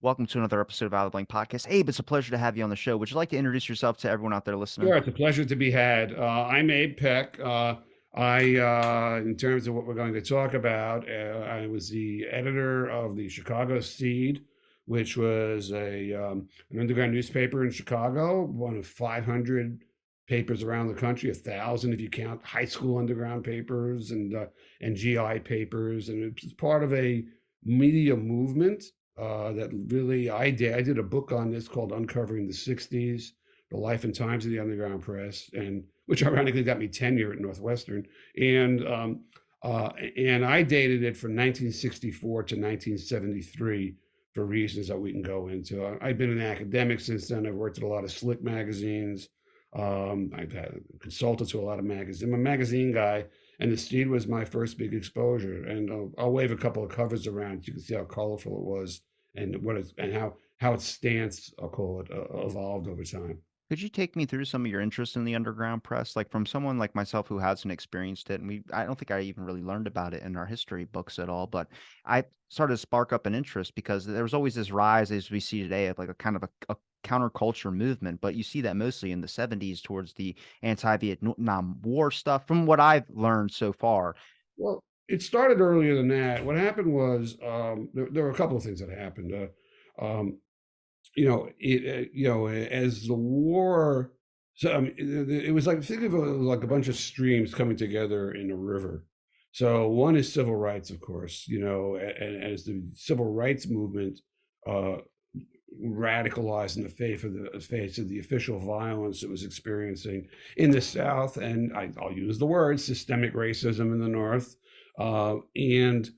Welcome to another episode of Out of the Blank Podcast. Abe, it's a pleasure to have you on the show. Would you like to introduce yourself to everyone out there listening? Sure, it's a pleasure to be had. I'm Abe Peck. In terms of what we're going to talk about, I was the editor of the Chicago Seed, which was an underground newspaper in Chicago, one of 500 papers around the country, 1,000 if you count high school underground papers and GI papers, and it was part of a media movement that really I did. I did a book on this called Uncovering the Sixties, the life and times of the underground press, and which ironically got me tenure at Northwestern. And and I dated it from 1964 to 1973 for reasons that we can go into. I've been an academic since then. I've worked at a lot of slick magazines. I've had consulted to a lot of magazines. I'm a magazine guy, and the Steed was my first big exposure. And I'll wave a couple of covers around so you can see how colorful it was and how its stance, I'll call it, evolved over time. Could you take me through some of your interest in the underground press? Like from someone like myself who hasn't experienced it, and I don't think I even really learned about it in our history books at all, but I started to spark up an interest because there was always this rise as we see today of like a kind of a counterculture movement, but you see that mostly in the 70s towards the anti-Vietnam War stuff, from what I've learned so far. Well, it started earlier than that. What happened was there were a couple of things that happened. As the war, so it was like think of it like a bunch of streams coming together in a river. So one is civil rights, of course, and as the civil rights movement uh, radicalized in the face of the official violence it was experiencing in the South, and I'll use the word systemic racism in the North, and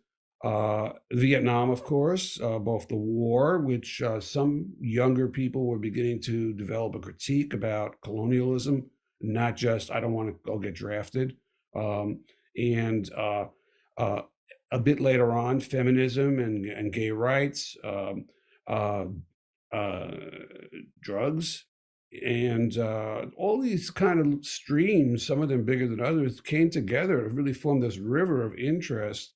Vietnam, of course, both the war, which some younger people were beginning to develop a critique about colonialism, not just I don't want to go get drafted, and a bit later on, feminism and gay rights. Uh, uh, Drugs, and all these kind of streams, some of them bigger than others, came together to really form this river of interest.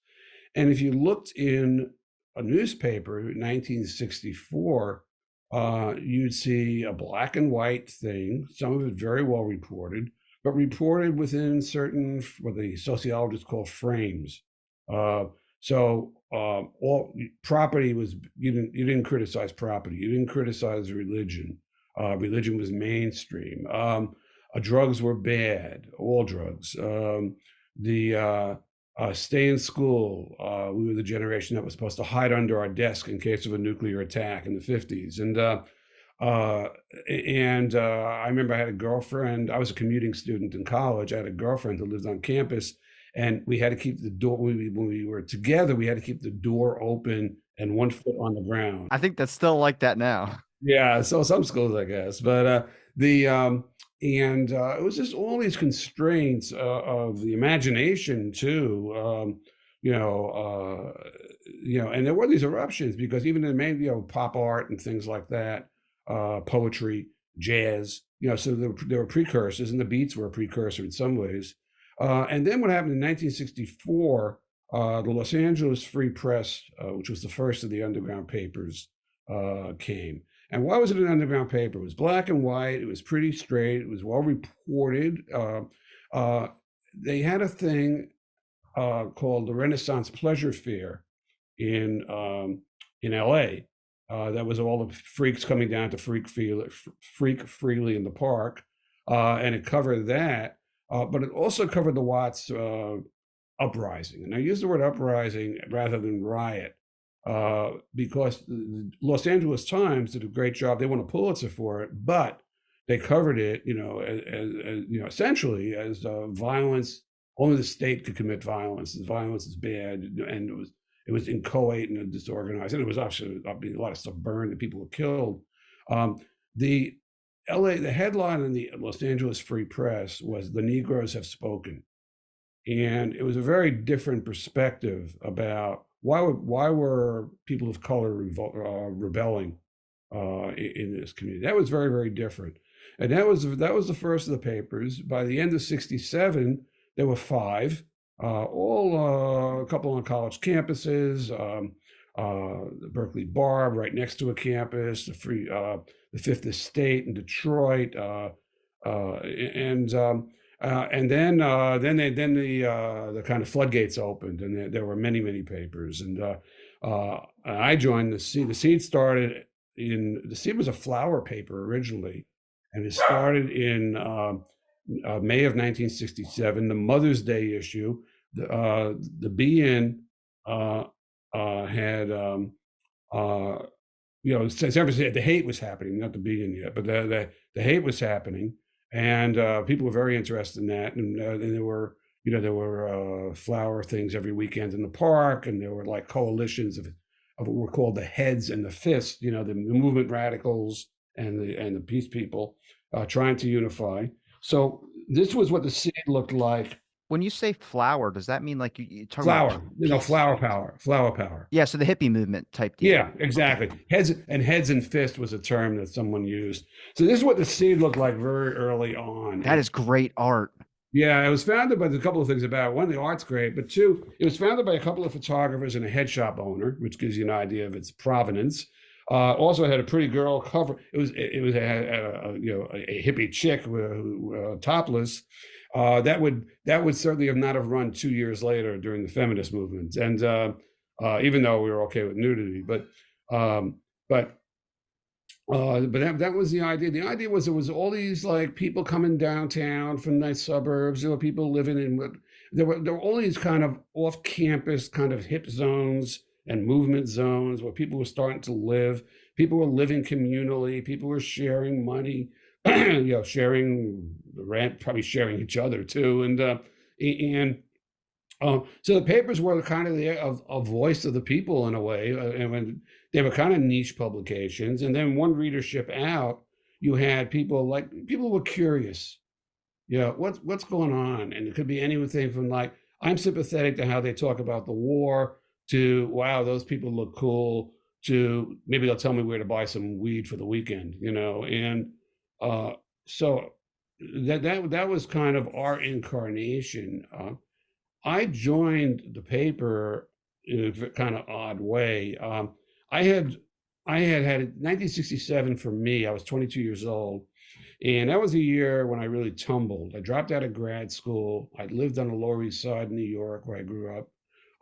And if you looked in a newspaper in 1964, you'd see a black and white thing, some of it very well reported, but reported within certain, what the sociologists call frames. Uh, all property was you didn't criticize property, you didn't criticize religion. Religion was mainstream. Drugs were bad, all drugs. The Stay in school. We were the generation that was supposed to hide under our desk in case of a nuclear attack in the 50s. I remember I had a girlfriend. I was a commuting student in college. I had a girlfriend who lived on campus, and we had to keep the door when we were together. We had to keep the door open and one foot on the ground. I think that's still like that now. Yeah, so some schools, I guess, but the and it was just all these constraints of the imagination too. And there were these eruptions because even in main, pop art and things like that, poetry, jazz, so there were precursors, and the Beats were a precursor in some ways. And then what happened in 1964, the Los Angeles Free Press, which was the first of the underground papers, came. And why was it an underground paper? It was black and white. It was pretty straight. It was well reported. They had a thing called the Renaissance Pleasure Fair in L.A. That was all the freaks coming down to freak freely in the park, and it covered that. But it also covered the Watts uprising. And I use the word uprising rather than riot because the Los Angeles Times did a great job. They won a Pulitzer for it, but they covered it, as essentially as violence. Only the state could commit violence. Violence is bad, and it was inchoate and disorganized, and it was actually a lot of stuff burned and people were killed. The the headline in the Los Angeles Free Press was "The Negroes Have Spoken," and it was a very different perspective about why were people of color rebelling in this community. That was very, very different, and that was the first of the papers. By the end of '67, there were five, all a couple on college campuses. the Berkeley Bar right next to a campus, the Fifth Estate in Detroit, and then the kind of floodgates opened, and there were many papers, I joined the Seed. The Seed started in the Seed was a flower paper originally, and it started in May of 1967. The Mother's Day issue, the Be-In had San Francisco, the hate was happening, not the Be-In yet, but the hate was happening, and people were very interested in that, and there were flower things every weekend in the park, and there were like coalitions of what were called the Heads and the Fists, the movement radicals and the peace people trying to unify. So this was what the Seed looked like. When you say flower, does that mean like you talking about Flower, peace? flower power. Yeah, so the hippie movement type deal. Yeah, exactly. Heads and fist was a term that someone used. So this is what the Seed looked like very early on. That is great art. Yeah, it was founded by a couple of things about it. One, the art's great, but two, it was founded by a couple of photographers and a head shop owner, which gives you an idea of its provenance. Also had a pretty girl cover. It had a hippie chick topless. That would certainly have not have run 2 years later during the feminist movement, and even though we were okay with nudity, um, but that was the idea. The idea was there was all these like people coming downtown from nice suburbs. There were people living in what there were all these kind of off-campus kind of hip zones and movement zones where people were starting to live. People were living communally. People were sharing money, sharing the rent, probably sharing each other too, and so the papers were kind of a voice of the people in a way, and when they were kind of niche publications. And then one readership out, you had people were curious, what's going on, and it could be anything from like I'm sympathetic to how they talk about the war to wow those people look cool to maybe they'll tell me where to buy some weed for the weekend, and so that was kind of our incarnation. I joined the paper in a kind of odd way. I had had 1967 for me. I was 22 years old, and that was a year when I really tumbled. I dropped out of grad school. I lived on the Lower East Side in New York, where I grew up.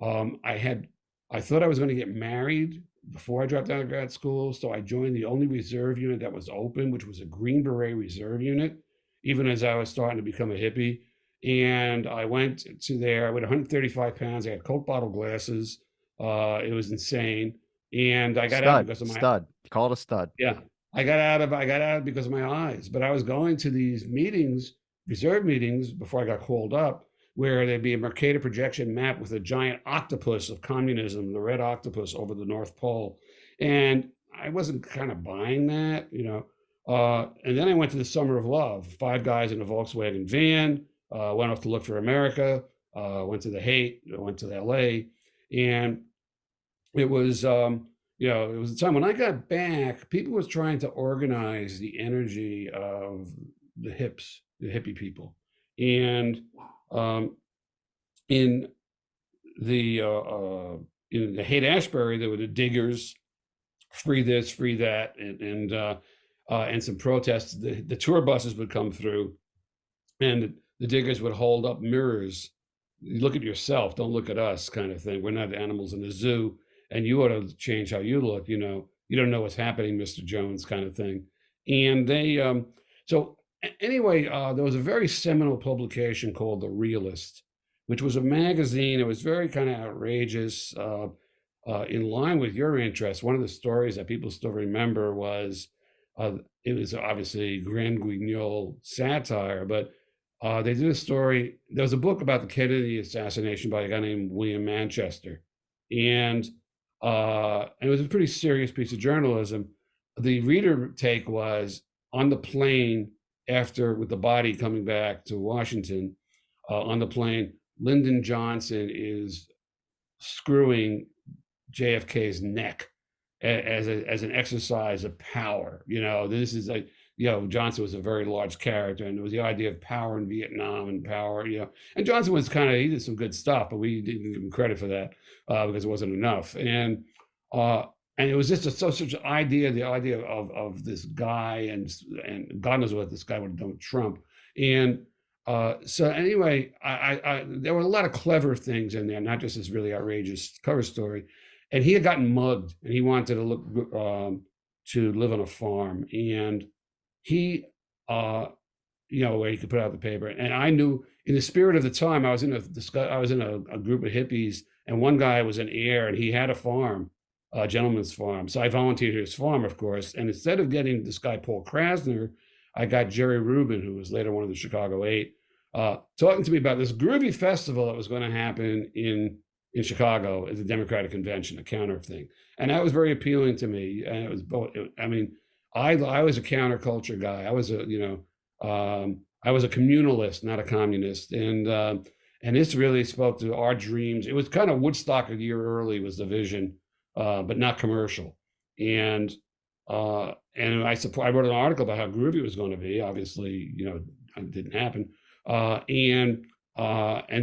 I thought I was going to get married before I dropped out of grad school, so I joined the only reserve unit that was open, which was a Green Beret reserve unit, even as I was starting to become a hippie. And I went to there. I weighed 135 pounds. I had Coke bottle glasses. It was insane. And I got out because of my stud. Call it a stud. Yeah, I got out because of my eyes. But I was going to these meetings, reserve meetings, before I got called up, where there'd be a Mercator projection map with a giant octopus of communism, the red octopus over the North Pole, and I wasn't kind of buying that, And then I went to the Summer of Love. 5 guys in a Volkswagen van. Went off to look for America, went to the hate, went to LA, and it was, it was a time when I got back, people was trying to organize the energy of the hippie people. And in the Haight Ashbury, there were the Diggers, free this, free that, and some protests. The tour buses would come through, and the Diggers would hold up mirrors. You look at yourself, don't look at us, kind of thing. We're not animals in a zoo, and you ought to change how you look. You don't know what's happening, Mr. Jones, kind of thing. And they, so anyway, there was a very seminal publication called The Realist, which was a magazine. It was very kind of outrageous, in line with your interest. One of the stories that people still remember was, it was obviously Grand Guignol satire, but they did a story. There was a book about the Kennedy assassination by a guy named William Manchester, and it was a pretty serious piece of journalism. The reader take was on the plane with the body coming back to Washington. On the plane, Lyndon Johnson is screwing JFK's neck as an exercise of power. This is like. Johnson was a very large character, and there was the idea of power in Vietnam and power, and Johnson was he did some good stuff, but we didn't give him credit for that because it wasn't enough. And Uh, and it was just such an idea, the idea of this guy, and God knows what this guy would have done with Trump. And so anyway, there were a lot of clever things in there, not just this really outrageous cover story. And he had gotten mugged, and he wanted to live on a farm, and he uh, where he could put out the paper. And I knew, in the spirit of the time, I was in a group of hippies, and one guy was an heir, and he had a farm, a gentleman's farm. So I volunteered at his farm, of course. And instead of getting this guy Paul Krasner, I got Jerry Rubin, who was later one of the Chicago Eight, talking to me about this groovy festival that was going to happen in Chicago at the Democratic Convention, a counter thing. And that was very appealing to me. And it was both. I mean, I was a counterculture guy. I was a communalist, not a communist, and this really spoke to our dreams. It was kind of Woodstock a year early was the vision, but not commercial. And I wrote an article about how groovy it was going to be. Obviously, it didn't happen. And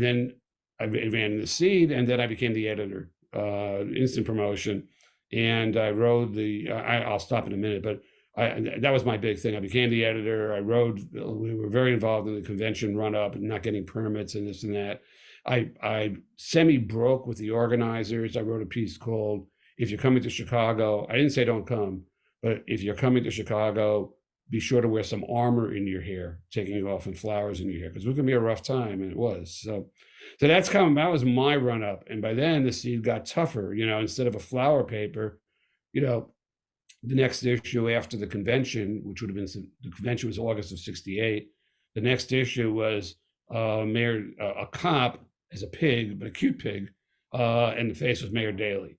then I ran the seed, and then I became the editor, instant promotion. And I wrote I'll stop in a minute, but that was my big thing. I became the editor. We were very involved in the convention run up and not getting permits and this and that. I semi broke with the organizers. I wrote a piece called "If You're Coming to Chicago." I didn't say don't come, but if you're coming to Chicago, be sure to wear some armor in your hair, taking it off, and flowers in your hair, because it was gonna be a rough time, and it was. So that was my run up. And by then the seed got tougher. Instead of a flower paper, you know, the next issue after the convention, which would have been the convention was August of '68. The next issue was a cop as a pig, but a cute pig, and the face was Mayor Daley.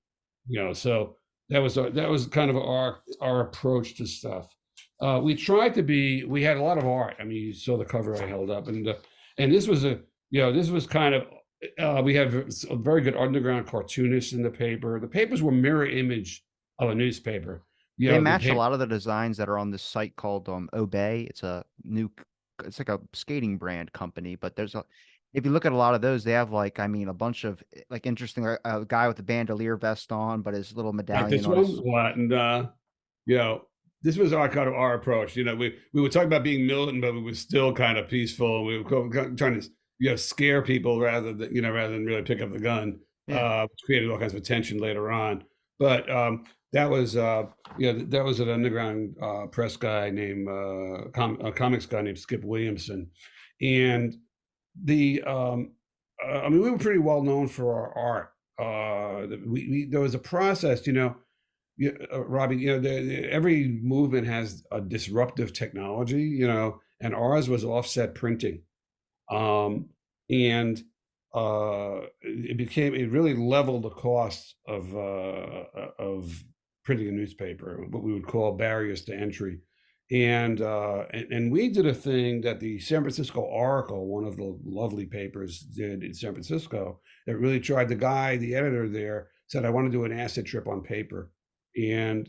So that was kind of our approach to stuff. We had a lot of art. I mean, you saw the cover I held up, and this was kind of we had a very good underground cartoonists in the paper. The papers were mirror image of a newspaper. They The match a paper. lot of the designs that are on this site called Obey. It's like a skating brand company, but if you look at a lot of those, they have like, I mean, a bunch of like interesting, a guy with a bandolier vest on, but his little Like medallion this on one, his. what? And you know, this was our kind of our approach. We would talk about being militant, but we were still kind of peaceful. We were trying to scare people rather than really pick up the gun, Yeah. which created all kinds of tension later on. But that was an underground press guy named a comics guy named Skip Williamson, and I mean, we were pretty well known for our art. There was a process, Robbie. Every movement has a disruptive technology, and ours was offset printing, and it really leveled the cost of printing a newspaper, what we would call barriers to entry. And we did a thing that the San Francisco Oracle, one of the lovely papers, did in San Francisco. That really tried. The editor there said, "I want to do an acid trip on paper," and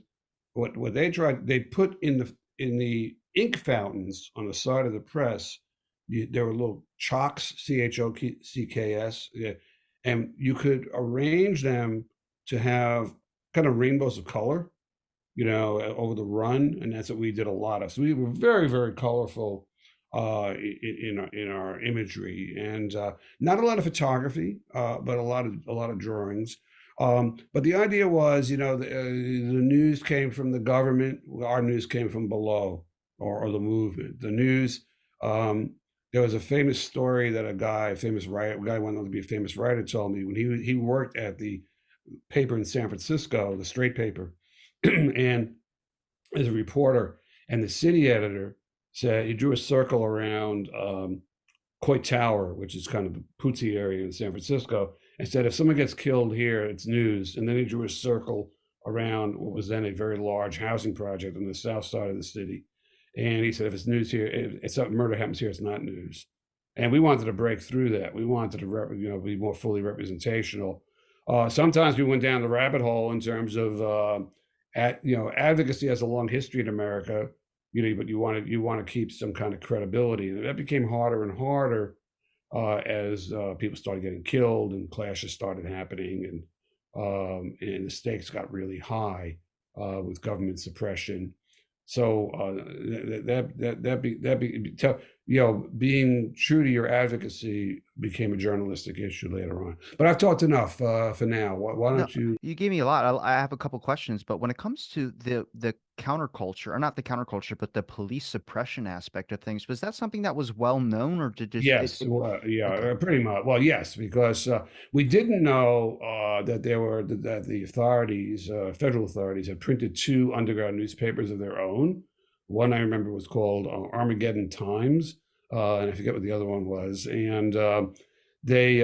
what they tried, they put in the ink fountains on the side of the press. There were little chocks, CHOCKS, yeah, and you could arrange them to have kind of rainbows of color, over the run, and that's what we did a lot of. So we were very, very colorful in our imagery, and not a lot of photography, but a lot of drawings. But the idea was, the news came from the government. Our news came from below, or the movement. The news. There was a famous story that a famous writer, a guy who went on to be a famous writer, told me when he worked at the paper in San Francisco, the straight paper, and as a reporter, and the city editor said he drew a circle around Coit Tower, which is kind of the Pootsie area in San Francisco, and said if someone gets killed here, it's news. And then he drew a circle around what was then a very large housing project on the south side of the city. And he said, if it's news here, if something murder happens here, it's not news. And we wanted to break through that. We wanted to, be more fully representational. Sometimes we went down the rabbit hole in terms of advocacy has a long history in America, but you want to keep some kind of credibility, and that became harder and harder as people started getting killed and clashes started happening, and the stakes got really high with government suppression. So being true to your advocacy became a journalistic issue later on. But I've talked enough for now. Why No, don't you? you gave me a lot. I have a couple questions, but when it comes to the counterculture, or not the counterculture, but the police suppression aspect of things, was that something that was well known, or did just Yes, well, yeah, okay, pretty much. Well, yes, because we didn't know that that the authorities, federal authorities, had printed two underground newspapers of their own. One I remember was called Armageddon Times, and I forget what the other one was. And they,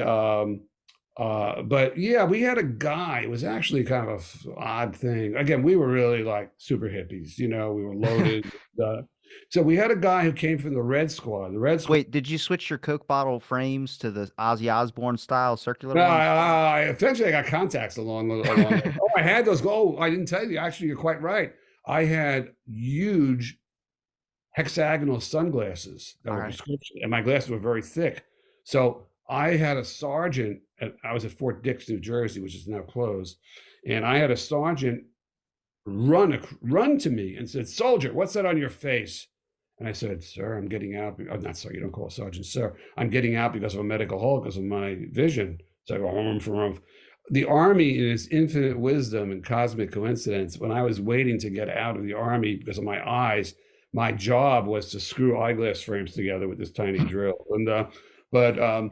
but yeah, we had a guy. It was actually kind of a odd thing. Again, we were really like super hippies. We were loaded. Uh, so we had a guy who came from the Red Squad. The Red Squad. Wait, did you switch your Coke bottle frames to the Ozzy Osbourne style circular No, ones? eventually I got contacts along. Oh, I had those. Oh, I didn't tell you. Actually, you're quite right. I had huge hexagonal sunglasses that All were right. prescription, and my glasses were very thick. So I had a sergeant. I was at Fort Dix, New Jersey, which is now closed, and I had a sergeant run to me and said, "Soldier, what's that on your face?" And I said, "Sir, I'm getting out." Oh, not sir, you don't call a sergeant sir. "I'm getting out because of a medical hold, because of my vision." So I go home from home. The Army, in its infinite wisdom and cosmic coincidence, when I was waiting to get out of the Army because of my eyes, my job was to screw eyeglass frames together with this tiny drill. But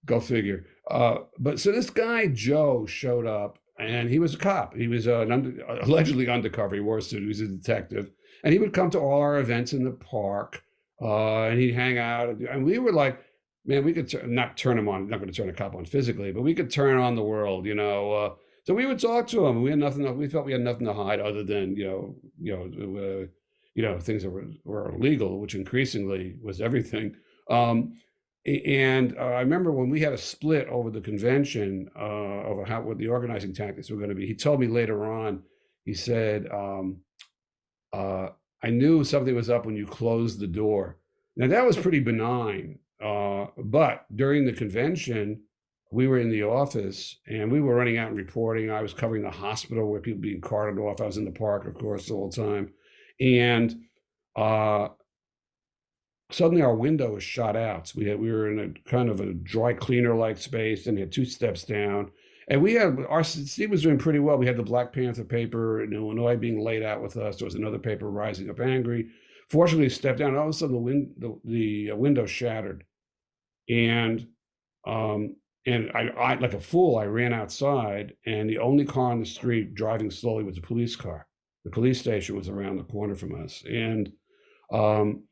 go figure. But so this guy Joe showed up, and he was a cop. He was allegedly undercover. He wore a suit. He was a detective, and he would come to all our events in the park, and he'd hang out. And we were like, man, we could not turn him on. Not going to turn a cop on physically, but we could turn on the world. So we would talk to him. We had nothing. We felt we had nothing to hide other than things that were illegal, which increasingly was everything. And I remember when we had a split over the convention, over what the organizing tactics were going to be. He told me later on. He said, "I knew something was up when you closed the door." Now that was pretty benign, but during the convention, we were in the office and we were running out and reporting. I was covering the hospital where people being carted off. I was in the park, of course, the whole time, and uh, suddenly our window was shot out. So we were in a kind of a dry cleaner like space, and we had two steps down. And our Steve was doing pretty well. We had the Black Panther paper in Illinois being laid out with us. There was another paper, Rising Up Angry. Fortunately, stepped down. And all of a sudden, the window shattered, and I like a fool, I ran outside, and the only car on the street driving slowly was a police car. The police station was around the corner from us, um,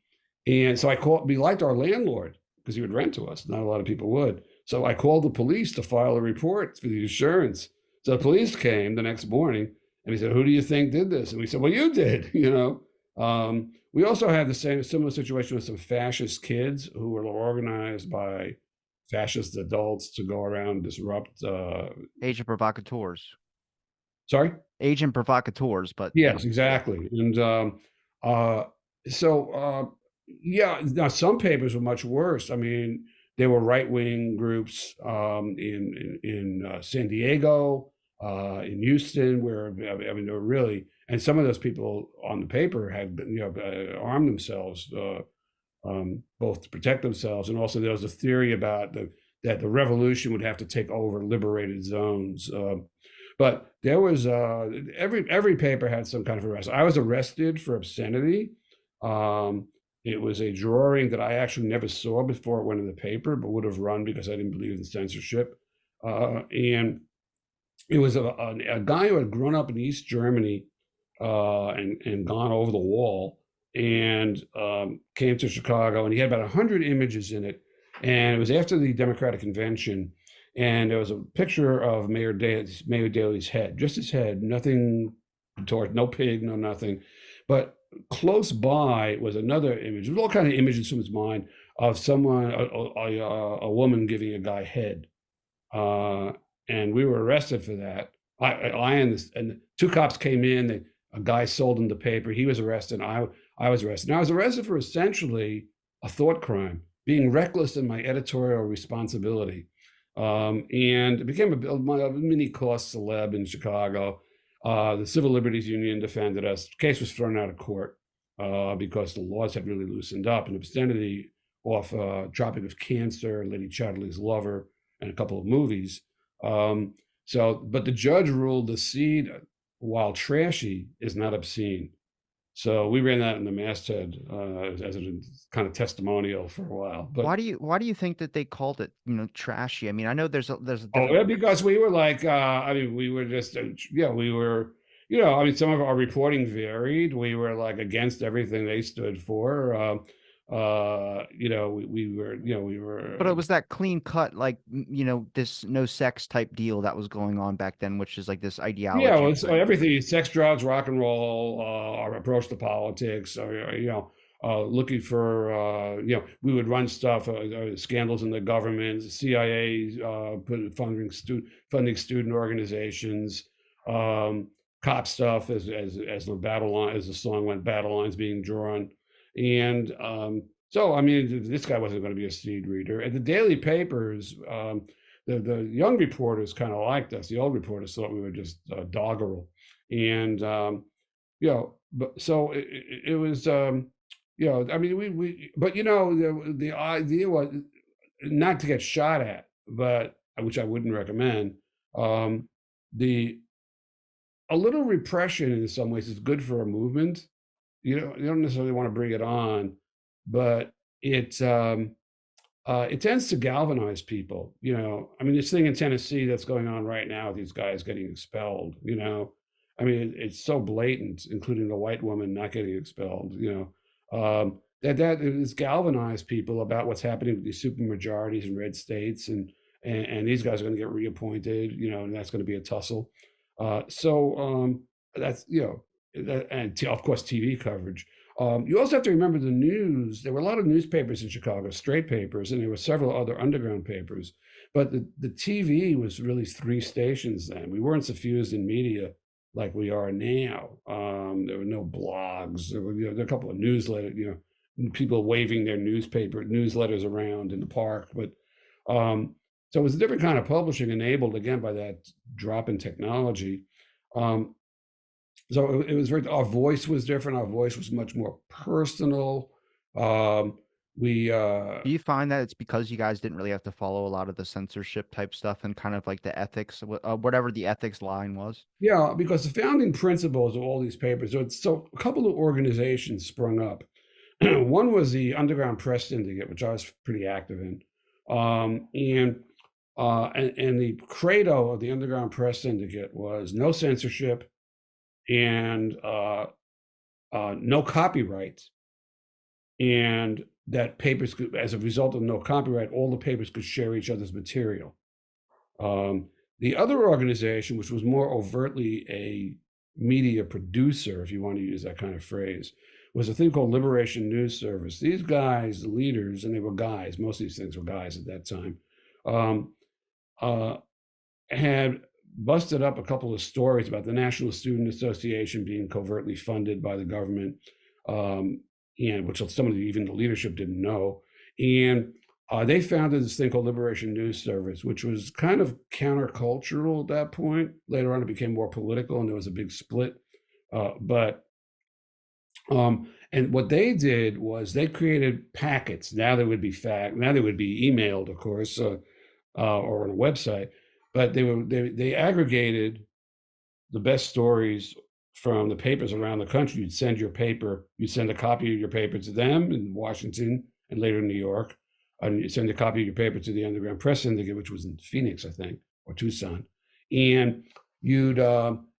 and so I called. We liked our landlord because he would rent to us. Not a lot of people would. So I called the police to file a report for the insurance. So the police came the next morning, and he said, "Who do you think did this?" And we said, "Well, you did." We also had the similar situation with some fascist kids who were organized by fascist adults to go around and disrupt. Agent provocateurs. Sorry. Agent provocateurs, but Yes, yeah. exactly. And uh, so yeah, now some papers were much worse. I mean, there were right wing groups in San Diego, in Houston, where I mean, they were really, and some of those people on the paper had armed themselves, both to protect themselves, and also there was a theory about that the revolution would have to take over liberated zones. But there was every paper had some kind of arrest. I was arrested for obscenity. Um, it was a drawing that I actually never saw before it went in the paper, but would have run because I didn't believe in censorship. And it was a guy who had grown up in East Germany and gone over the wall and came to Chicago, and he had about 100 images in it. And it was after the Democratic Convention, and there was a picture of Mayor Daley's head, just his head, nothing toward, no pig, no nothing. But close by was another image. There was all kind of images from his mind of someone, a woman giving a guy head. Uh, and we were arrested for that. And two cops came in. A guy sold him the paper. He was arrested. I was arrested. And I was arrested for essentially a thought crime, being reckless in my editorial responsibility. And it became a mini cause celeb in Chicago. The Civil Liberties Union defended us. The case was thrown out of court because the laws had really loosened up, and obscenity off Tropic of Cancer, Lady Chatterley's Lover, and a couple of movies. But the judge ruled the seed, while trashy, is not obscene. So we ran that in the masthead as a kind of testimonial for a while. But Why do you think that they called it, trashy? I mean, I know there's a oh, different yeah, words. because we were like, I mean, we were just, yeah, we were, I mean, some of our reporting varied. We were like against everything they stood for. We were, we But it were, was that clean cut, like, this no sex type deal that was going on back then, which is like this yeah, it ideology was behind it. everything: sex, drugs, rock and roll, our approach to politics. Looking for, we would run stuff, scandals in the government, CIA, funding student organizations, cop stuff as the battle line, as the song went, battle lines being drawn, and so I mean, this guy wasn't going to be a seed reader. And the daily papers, the young reporters kind of liked us. The old reporters thought we were just doggerel, and but so it was. I mean, but the idea was not to get shot at, but which I wouldn't recommend. The A little repression in some ways is good for a movement. You don't necessarily want to bring it on, but it tends to galvanize people. I mean, this thing in Tennessee that's going on right now, these guys getting expelled. I mean, it's so blatant, including the white woman not getting expelled. That is galvanized people about what's happening with these super majorities in red states, and these guys are going to get reappointed. And that's going to be a tussle. That's of course TV coverage. You also have to remember the news. There were a lot of newspapers in Chicago, straight papers, and there were several other underground papers. But the TV was really three stations then. We weren't suffused in media like we are now. There were no blogs. There were a couple of newsletters, people waving their newsletters around in the park. But so it was a different kind of publishing, enabled again by that drop in technology. Um, so it was our voice was different. Our voice was much more personal. We Do you find that it's because you guys didn't really have to follow a lot of the censorship type stuff and kind of like the ethics, whatever the ethics line was? Yeah, because the founding principles of all these papers. So a couple of organizations sprung up. One was the Underground Press Syndicate, which I was pretty active in, and the credo of the Underground Press Syndicate was no censorship and no copyright, and that papers could, as a result of no copyright, all the papers could share each other's material. The other organization, which was more overtly a media producer, if you want to use that kind of phrase, was a thing called Liberation News Service. These guys, the leaders, and they were guys, most of these things were guys at that time, had busted up a couple of stories about the National Student Association being covertly funded by the government, and which some of even the leadership didn't know. And they founded this thing called Liberation News Service, which was kind of countercultural at that point. Later on, it became more political, and there was a big split. And what they did was they created packets. Now they would be emailed, of course, or on a website. But they aggregated the best stories from the papers around the country. You'd send a copy of your paper to them in Washington and later in New York, and you send a copy of your paper to the Underground Press Syndicate, which was in Phoenix, I think, or Tucson, and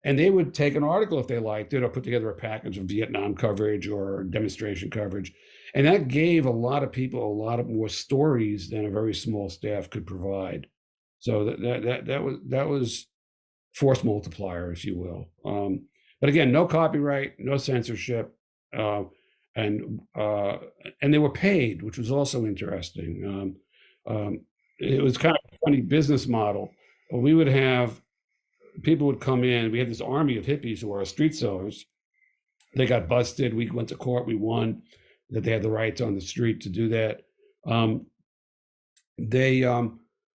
they would take an article if they liked it, or put together a package of Vietnam coverage or demonstration coverage, and that gave a lot of people a lot of more stories than a very small staff could provide. So that was force multiplier, if you will. But again, no copyright, no censorship, and they were paid, which was also interesting. It was kind of a funny business model. We would have people would come in. We had this army of hippies who were street sellers. They got busted. We went to court. We won. That they had the rights on the street to do that. They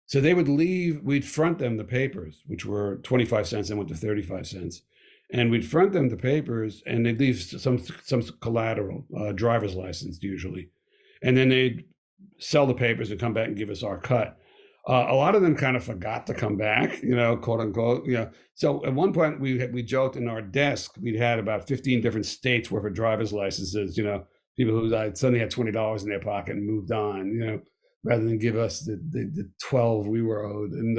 So they would leave, we'd front them the papers, which were 25 cents and went to 35 cents. And we'd front them the papers and they'd leave some collateral, driver's license usually. And then they'd sell the papers and come back and give us our cut. A lot of them kind of forgot to come back, quote unquote. So at one point we joked in our desk we'd had about 15 different states worth of driver's licenses. People who suddenly had $20 in their pocket and moved on. Rather than give us the 12 we were owed. And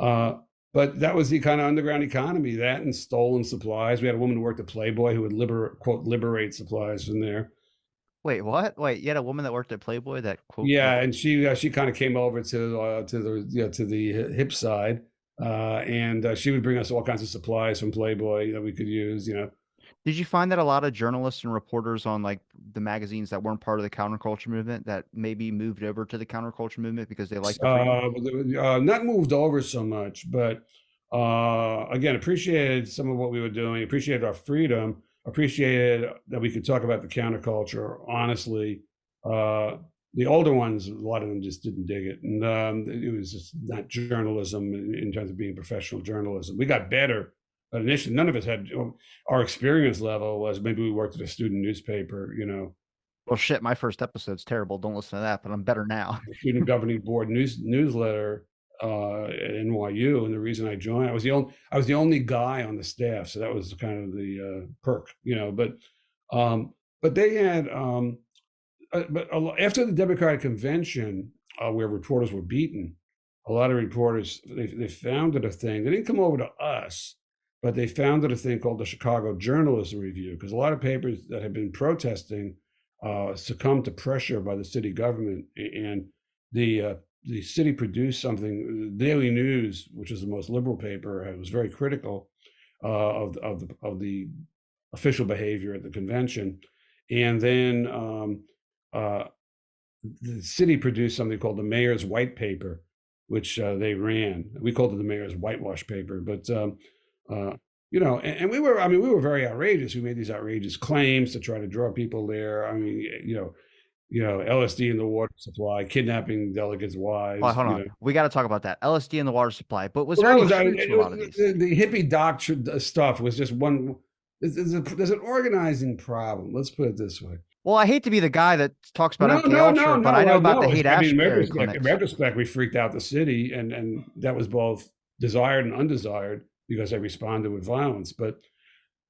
uh, but that was the kind of underground economy, that and stolen supplies. We had a woman who worked at Playboy who would liberate supplies from there. Wait, what? Wait, you had a woman that worked at Playboy that quote Yeah, liberal. and she kind of came over to the hip side, and she would bring us all kinds of supplies from Playboy that we could use. Did you find that a lot of journalists and reporters on like the magazines that weren't part of the counterculture movement that maybe moved over to the counterculture movement because they liked the freedom? Not moved over so much, but again, appreciated some of what we were doing, appreciated our freedom, appreciated that we could talk about the counterculture honestly. Uh, the older ones, a lot of them just didn't dig it, and it was just not journalism in terms of being professional journalism. We got better, but initially, none of us had our experience level was maybe we worked at a student newspaper. Well, shit, my first episode's terrible. Don't listen to that, but I'm better now. The student governing board newsletter at NYU, and the reason I joined, I was the only guy on the staff, so that was kind of the perk, But they had, after the Democratic Convention, where reporters were beaten, a lot of reporters they founded a thing. They didn't come over to us, but they founded a thing called the Chicago Journalism Review because a lot of papers that had been protesting succumbed to pressure by the city government, and the city produced something. The Daily News, which is the most liberal paper, was very critical of the official behavior at the convention, and then uh, the city produced something called the Mayor's White Paper, which they ran. We called it the Mayor's Whitewash Paper, but uh, and we were very outrageous. We made these outrageous claims to try to draw people there. I mean, LSD in the water supply, kidnapping delegates' Well, wives. hold on. We got to talk about that. LSD in the water supply. But was Well, there that any was truth to a lot of these? the hippie doctrine stuff was just one. There's an organizing problem. Let's put it this way. Well, I hate to be the guy that talks about No, MK no, no, Ultra, but I no, know about the no. hate I mean, Ashbury in clinics. retrospect, we freaked out the city, and that was both desired and undesired because they responded with violence. But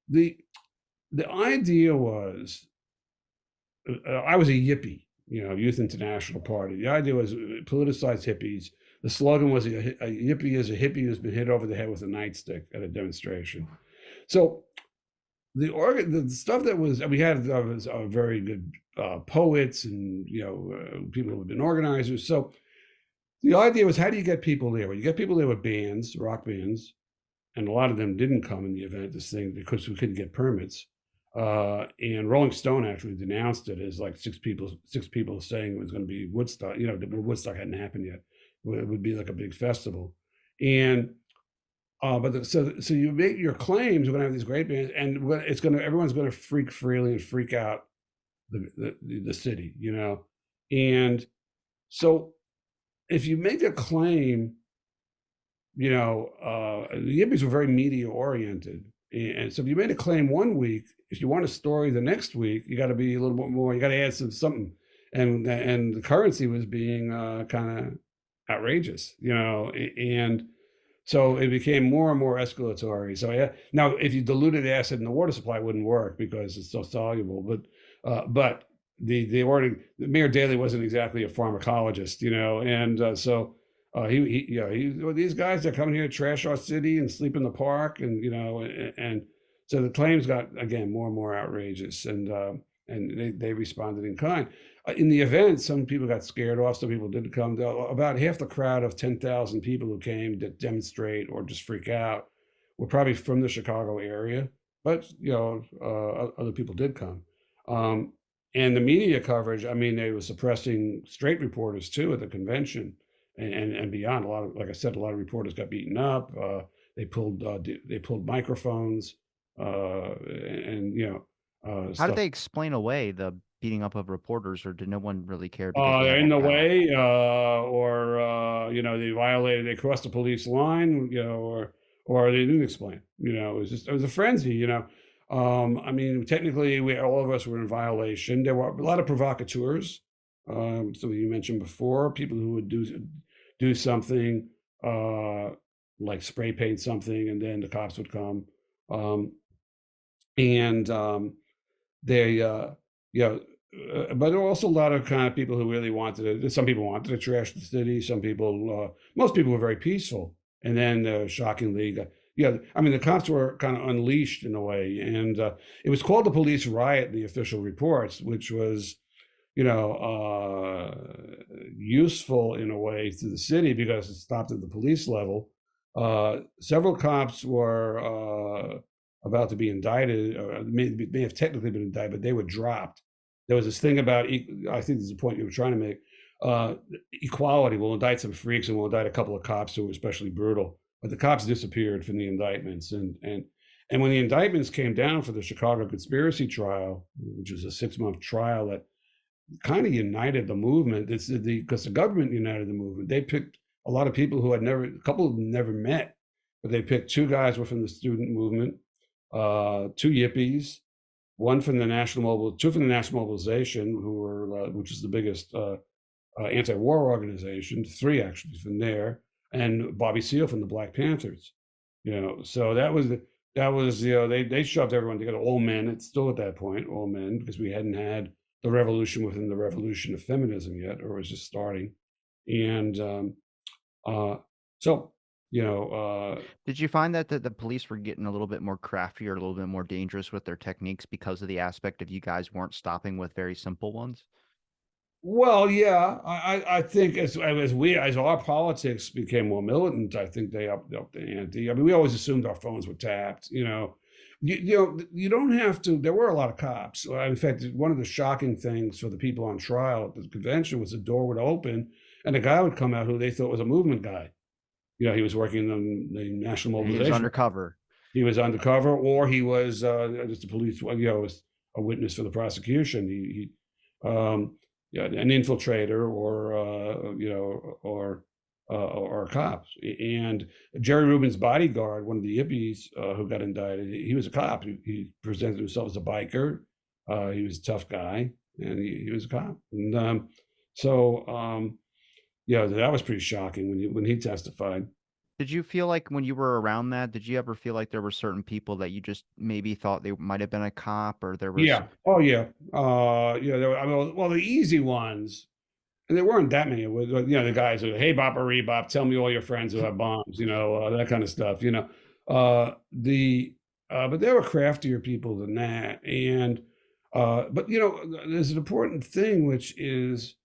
the the idea was, I was a yippie, Youth International Party. The idea was politicized hippies. The slogan was a hippie is a hippie who's been hit over the head with a nightstick at a demonstration. So the stuff that was we had was very good poets and people who have been organizers. So the idea was, how do you get people there? Well, you get people there with bands, rock bands, and a lot of them didn't come in the event this thing because we couldn't get permits. And Rolling Stone actually denounced it as like six people saying it was going to be Woodstock. Woodstock hadn't happened yet. It would be like a big festival, and so you make your claims. We're going to have these great bands, and everyone's going to freak freely and freak out the city, and so if you make a claim, the hippies were very media oriented. And so if you made a claim one week, if you want a story the next week, you got to be a little bit more, you got to add something. And the currency was being kind of outrageous, and so it became more and more escalatory. So yeah, now if you diluted acid in the water supply, it wouldn't work because it's so soluble. But the Mayor Daley wasn't exactly a pharmacologist, and so these guys are coming here to trash our city and sleep in the park, and so the claims got again more and more outrageous, and they responded in kind. In the event, some people got scared off, some people didn't come. About half the crowd of 10,000 people who came to demonstrate or just freak out were probably from the Chicago area, but other people did come. Um, and the media coverage, I mean, they were suppressing straight reporters too at the convention and beyond. Like I said, a lot of reporters got beaten up. They pulled microphones, and How did stuff. they explain away the beating up of reporters, or did no one really care because they They're had in all the power? way, or they crossed the police line, or they didn't explain. It was a frenzy. I mean, technically, we all of us were in violation. There were a lot of provocateurs. So you mentioned before, people who would do something, uh, like spray paint something, and then the cops would come. Um, and they, you know, but there were also a lot of kind of people who really wanted to. Some people wanted to trash the city. Some people, most people were very peaceful. And then, shockingly, I mean, the cops were kind of unleashed in a way, and it was called the police riot in the official reports, which was, useful in a way to the city because it stopped at the police level. Several cops were about to be indicted, or may have technically been indicted, but they were dropped. There was this thing about, I think this is the point you were trying to make, uh, equality. We'll indict some freaks and we'll indict a couple of cops who were especially brutal. But the cops disappeared from the indictments. And when the indictments came down for the Chicago conspiracy trial, which was a 6-month trial that kind of united the movement. Because the government united the movement. They picked a lot of people who had never, a couple of them never met, but they picked two guys were from the student movement, two yippies, one from the two from the National Mobilization, who were, which is the biggest anti-war organization, three actually from there, and Bobby Seale from the Black Panthers. So that was they shoved everyone together, all men. It's still at that point, all men, because we hadn't had the revolution within the revolution of feminism yet, or it was just starting. And uh, so, you know, Did you find that the police were getting a little bit more crafty or a little bit more dangerous with their techniques because of the aspect of you guys weren't stopping with very simple ones? well, yeah, I think as our politics became more militant, I think they upped the ante. I mean, we always assumed our phones were tapped. You don't have to. There were a lot of cops. In fact, one of the shocking things for the people on trial at the convention was the door would open and a guy would come out who they thought was a movement guy. He was working on the National And he was Mobilization. undercover. He was undercover, or he was just a police, was a witness for the prosecution. Yeah, an infiltrator, or a cop. And Jerry Rubin's bodyguard, one of the hippies who got indicted, he was a cop. He presented himself as a biker. He was a tough guy, and he was a cop. And so, yeah, that was pretty shocking when he testified. Did you feel like when you were around that, did you ever feel like there were certain people that you just maybe thought they might have been a cop, or there was Yeah. Oh, yeah. Yeah. I mean, well, the easy ones, and there weren't that many. It was, the guys who, hey, Bop or Rebop, tell me all your friends who have bombs, that kind of stuff. But there were craftier people than that. And, but, there's an important thing, which is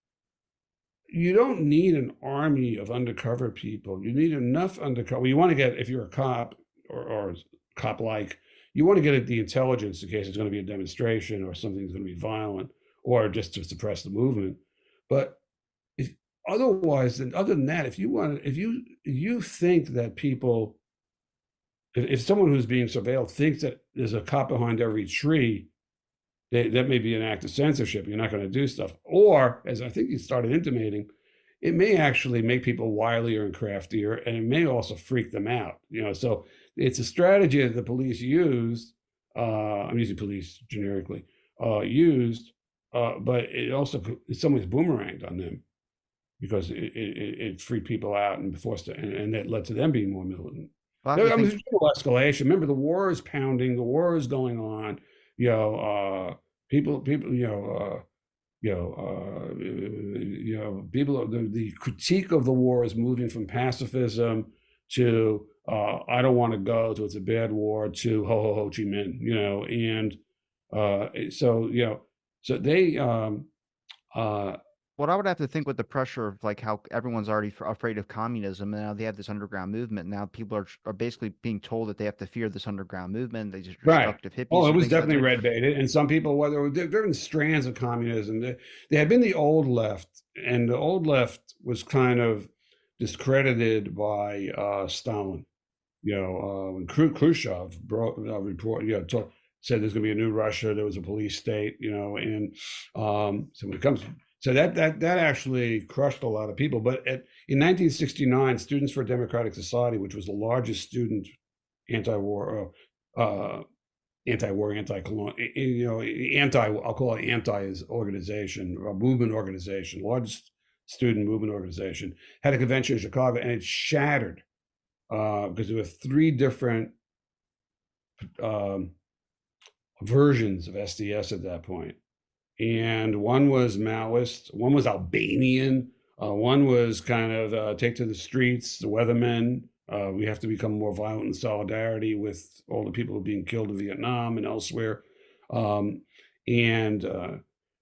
you don't need an army of undercover people. You need enough undercover. Well, you want to get, if you're a cop or cop like, you want to get at the intelligence in case it's going to be a demonstration or something's going to be violent or just to suppress the movement. But if otherwise, and other than that, if you think that people, if someone who's being surveilled thinks that there's a cop behind every tree, that may be an act of censorship. You're not going to do stuff. Or, as I think you started intimating, it may actually make people wilier and craftier, and it may also freak them out. So it's a strategy that the police used. I'm using police generically, used, but it also, in some ways, boomeranged on them because it freaked people out and and that led to them being more militant. well, I have to I mean, think there's real escalation. Remember, the war is pounding. The war is going on. People, people. The critique of the war is moving from pacifism to I don't want to go to it's a bad war to ho ho ho Chi Minh. And so they uh, what I would have to think with the pressure of like how everyone's already afraid of communism, and now they have this underground movement. Now people are basically being told that they have to fear this underground movement. They just right. destructive Oh, hippies it or was things of that definitely sort. red baited, and some people, whether there different strands of communism, they had been the old left, and the old left was kind of discredited by Stalin. When Khrushchev brought report, said there's going to be a new Russia. There was a police state, and so when it comes, so that actually crushed a lot of people. But in 1969, Students for a Democratic Society, which was the largest student anti-war, anti-war, anti-colonial, I'll call it anti organization, a movement organization, largest student movement organization, had a convention in Chicago, and it shattered because there were three different um, versions of SDS at that point. And one was Maoist, one was Albanian, one was kind of take to the streets, the weathermen. We have to become more violent in solidarity with all the people being killed in Vietnam and elsewhere. Um, and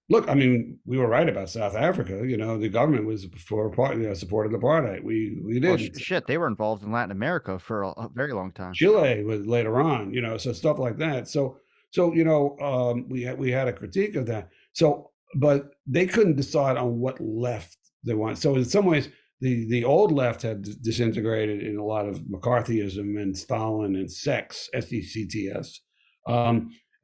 look, I mean, we were right about South Africa. The government was supported apartheid. We Well, didn't. shit, they were involved in Latin America for a very long time. Chile was later on, so stuff like that. So we had a critique of that. So, but they couldn't decide on what left they want. So in some ways, the old left had disintegrated in a lot of McCarthyism and Stalin and SECTS.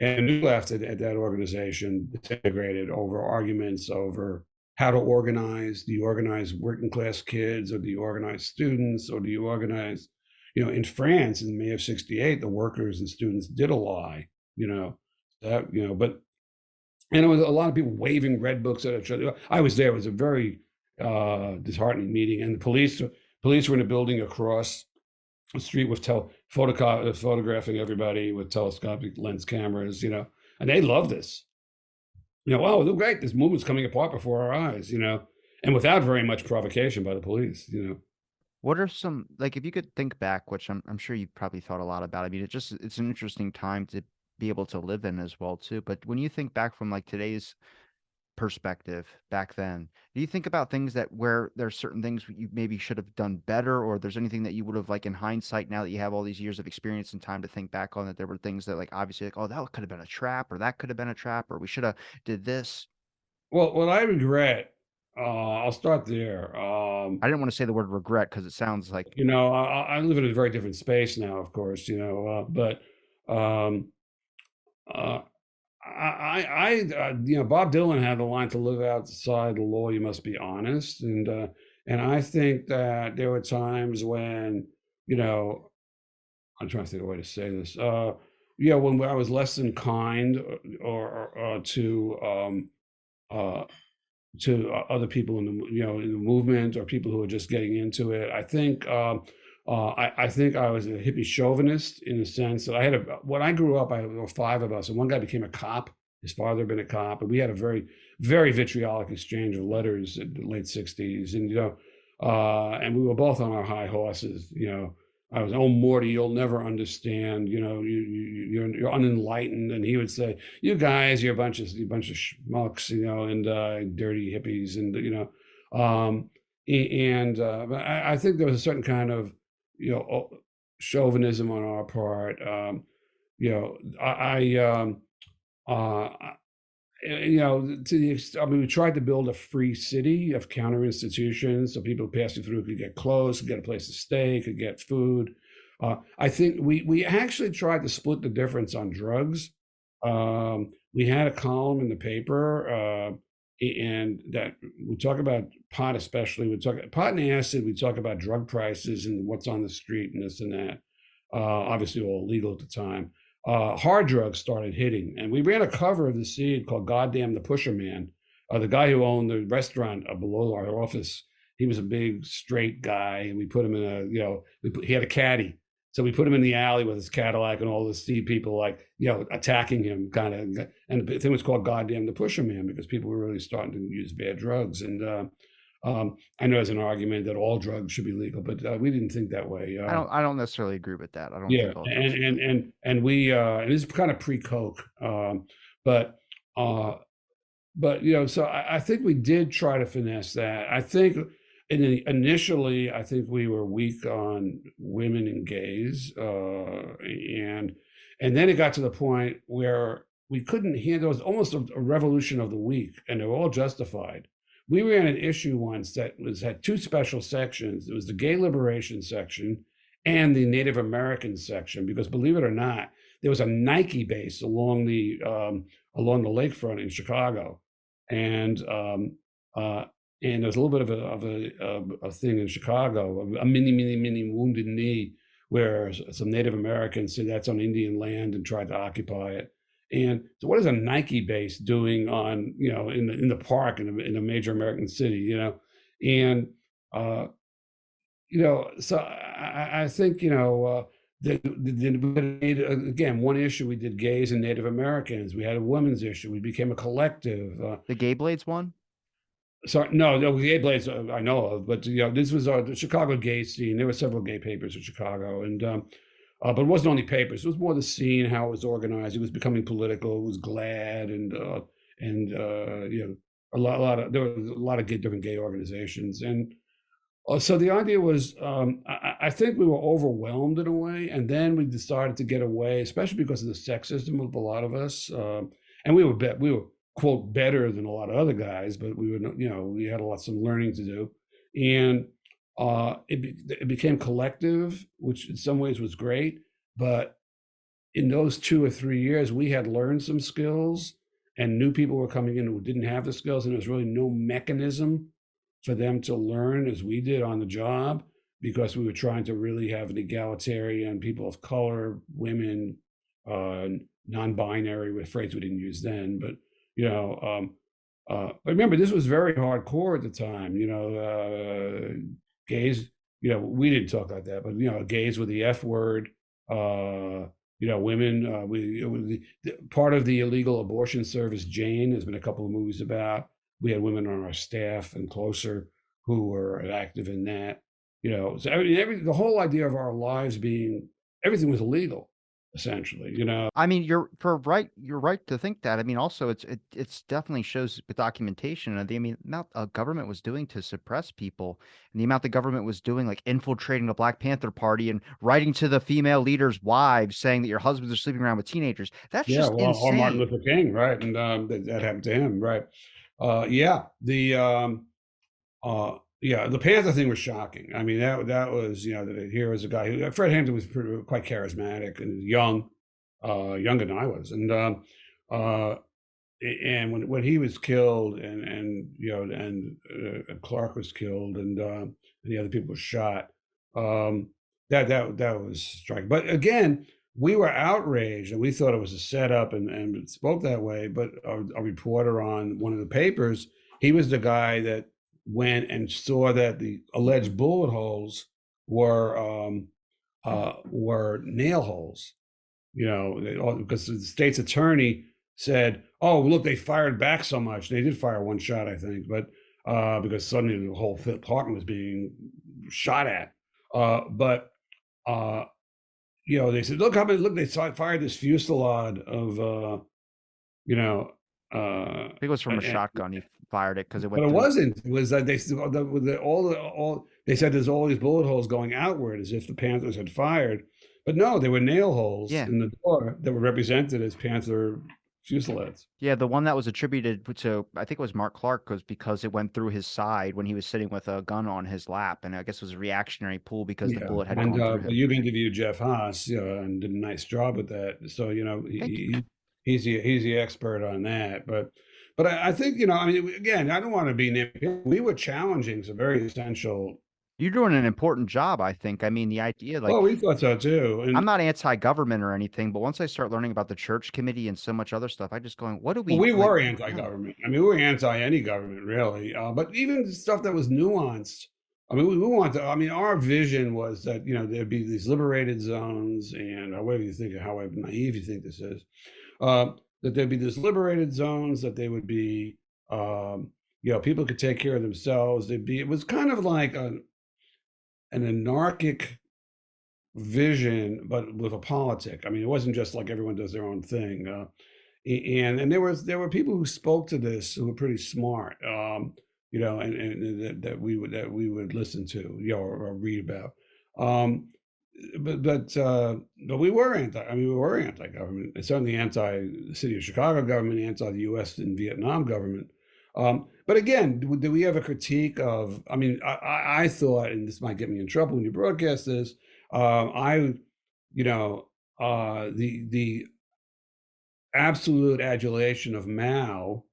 And new left at that organization disintegrated over arguments over how to organize. Do you organize working class kids, or do you organize students, or do you organize, in France in May of '68, the workers and students did a lie, but and it was a lot of people waving red books at each other. I was there. It was a very disheartening meeting, and the police were in a building across the street with photographing everybody with telescopic lens cameras, and they love this. Wow, look great! This movement's coming apart before our eyes, and without very much provocation by the police, What are some, like, if you could think back, which I'm sure you've probably thought a lot about. I mean, it's an interesting time to be able to live in as well too. But when you think back from like today's perspective back then, do you think about things that where there's certain things you maybe should have done better, or there's anything that you would have, like, in hindsight, now that you have all these years of experience and time to think back on, that there were things that, like, obviously, like, oh, that could have been a trap, or that could have been a trap, or we should have did this. Well, what I regret, I'll start there. I didn't want to say the word regret because it sounds like I live in a very different space now, of course, but um, uh, Bob Dylan had the line, "To live outside the law, you must be honest," and I think that there were times when, I'm trying to think of a way to say this. When I was less than kind, or uh, to other people in the movement, or people who are just getting into it. I think I think I was a hippie chauvinist, in the sense that when I grew up, there were five of us, and one guy became a cop. His father had been a cop, and we had a very, very vitriolic exchange of letters in the late '60s, and we were both on our high horses. I was, "Oh, Morty, you'll never understand. You're unenlightened." And he would say, "You guys, you're a bunch of schmucks, and dirty hippies." And but I think there was a certain kind of chauvinism on our part. I I mean, we tried to build a free city of counter institutions, so people passing through could get clothes, could get a place to stay, could get food. I think we actually tried to split the difference on drugs. We had a column in the paper, and that we talk about pot, especially. We talk pot and acid. We talk about drug prices and what's on the street and this and that. Obviously, all legal at the time. Hard drugs started hitting, and we ran a cover of the Seed called "Goddamn the Pusher Man." The guy who owned the restaurant below our office, he was a big straight guy, and we put him in he had a caddy, so we put him in the alley with his Cadillac, and all the Seed people, like, attacking him, kind of. And the thing was called "Goddamn the Pusher Man" because people were really starting to use bad drugs. And I know there's an argument that all drugs should be legal, but we didn't think that way. I don't necessarily agree with that. I don't Yeah, think all drugs. and we and this is kind of pre-Coke, but uh, so I think we did try to finesse that. I think initially, I think we were weak on women and gays, and then it got to the point where we couldn't handle. It was almost a revolution of the weak, and they were all justified. We ran an issue once that had two special sections. It was the gay liberation section and the Native American section, because, believe it or not, there was a Nike base along the lakefront in Chicago, and uh, there's a little bit of a thing in Chicago, a mini wounded knee, where some Native Americans said that's on Indian land and tried to occupy it. And so, what is a Nike base doing on in the park in a major American city? And uh, so I think again, one issue we did gays and Native Americans. We had a women's issue. We became a collective. The Gay Blades one? Sorry, no, gay blades I know of, but this was the Chicago gay scene. There were several gay papers in Chicago, and but it wasn't only papers. It was more the scene, how it was organized. It was becoming political. It was GLAAD and a lot of there was a lot of different gay organizations, and so the idea was, I think we were overwhelmed in a way, and then we decided to get away, especially because of the sexism of a lot of us. And we were quote better than a lot of other guys, but we were we had some learning to do, and it became collective, which in some ways was great. But in those 2 or 3 years, we had learned some skills, and new people were coming in who didn't have the skills, and there was really no mechanism for them to learn as we did on the job, because we were trying to really have an egalitarian, people of color, women, uh, non-binary, with phrase we didn't use then, but remember, this was very hardcore at the time. Gays. We didn't talk like that, but gays were the F word. Women. It was part of the illegal abortion service. Jane. There's been a couple of movies about. We had women on our staff and closer who were active in that. So I mean, the whole idea of our lives being everything was illegal, essentially. I mean, you're right to think that. I mean, also it's definitely shows with documentation and the amount government was doing to suppress people, and the amount the government was doing, like infiltrating the Black Panther Party and writing to the female leaders' wives saying that your husbands are sleeping around with teenagers. That's Yeah, just well, or Martin insane. Luther King, right? And that happened to him, right? Yeah, the Panther thing was shocking. I mean, that was that here was a guy who Fred Hampton was quite charismatic and young, younger than I was, uh, and when he was killed, and Clark was killed, and the other people were shot, that was striking. But again, we were outraged, and we thought it was a setup, and spoke that way. But a reporter on one of the papers, he was the guy that went and saw that the alleged bullet holes were nail holes. Because the state's attorney said, "Oh, look, they fired back so much." They did fire one shot, I think, but because suddenly the whole apartment was being shot at. But they said, "Look how many! Look, they fired this fusillade of I think it was from a and shotgun. He fired it because it but went it through. wasn't. It was that all they said there's all these bullet holes going outward as if the Panthers had fired, but no, there were nail holes Yeah. in the door that were represented as Panther fusillades. Yeah, the one that was attributed to, I think it was Mark Clark, was because it went through his side when he was sitting with a gun on his lap, and I guess it was a reactionary pull because the Yeah, bullet had and gone through him. you've interviewed Jeff Haas, and did a nice job with that. So Thank you. he's the expert on that. But I think I mean, again, I don't want to be nitpicky. We were challenging some very essential. You're doing an important job, I think. I mean, the idea, Well, like, we thought so too, I'm and not anti-government or anything, but once I start learning about the church committee and so much other stuff, I just going, what do well, we we like? were Yeah. anti-government. I mean, we were anti any government, really. But even stuff that was nuanced. I mean, we want to. I mean, our vision was that there'd be these liberated zones, and however you think, however naive you think this is, uh, that there'd be these liberated zones, that they would be, people could take care of themselves. It was kind of like an anarchic vision, but with a politic. I mean, it wasn't just like everyone does their own thing. And there were people who spoke to this who were pretty smart, and that we would listen to, or read about. Um, but we were anti. I mean, we were anti-government. And certainly anti the city of Chicago government, anti the U.S. and Vietnam government. But again, do we have a critique of? I mean, I thought, and this might get me in trouble when you broadcast this. I, you know, the absolute adulation of Mao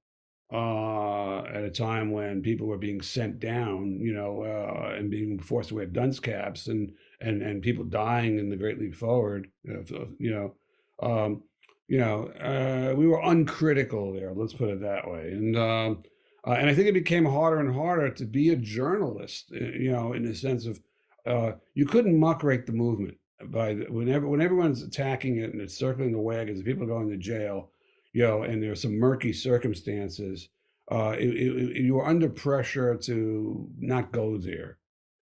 at a time when people were being sent down, and being forced to wear dunce caps, and people dying in the Great Leap Forward. We were uncritical there. Let's put it that way. And I think it became harder and harder to be a journalist. In the sense of you couldn't muckrake the movement when everyone's attacking it and it's circling the wagons and people are going to jail, and there's some murky circumstances. You were under pressure to not go there,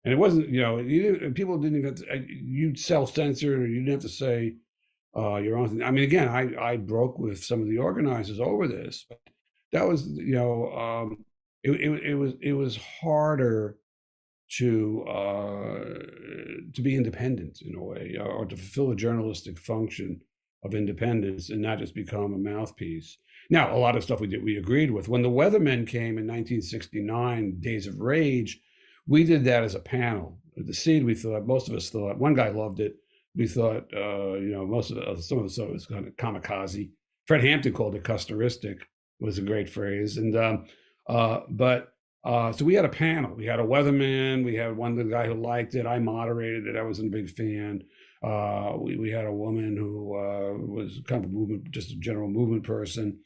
and it wasn't. People didn't even. You self-censored, or you didn't have to say your own thing. I mean, again, I broke with some of the organizers over this, but that was, it was harder to be independent in a way, or to fulfill a journalistic function of independence and not just become a mouthpiece. Now, a lot of stuff we agreed with. When the Weathermen came in 1969, Days of Rage, we did that as a panel. The Seed, we thought, most of us thought, one guy loved it. We thought, most of us, some of us thought it was kind of kamikaze. Fred Hampton called it custoristic, was a great phrase. But so we had a panel. We had a weatherman. We had one, the guy who liked it. I moderated it. I wasn't a big fan. We had a woman who was kind of a movement, just a general movement person.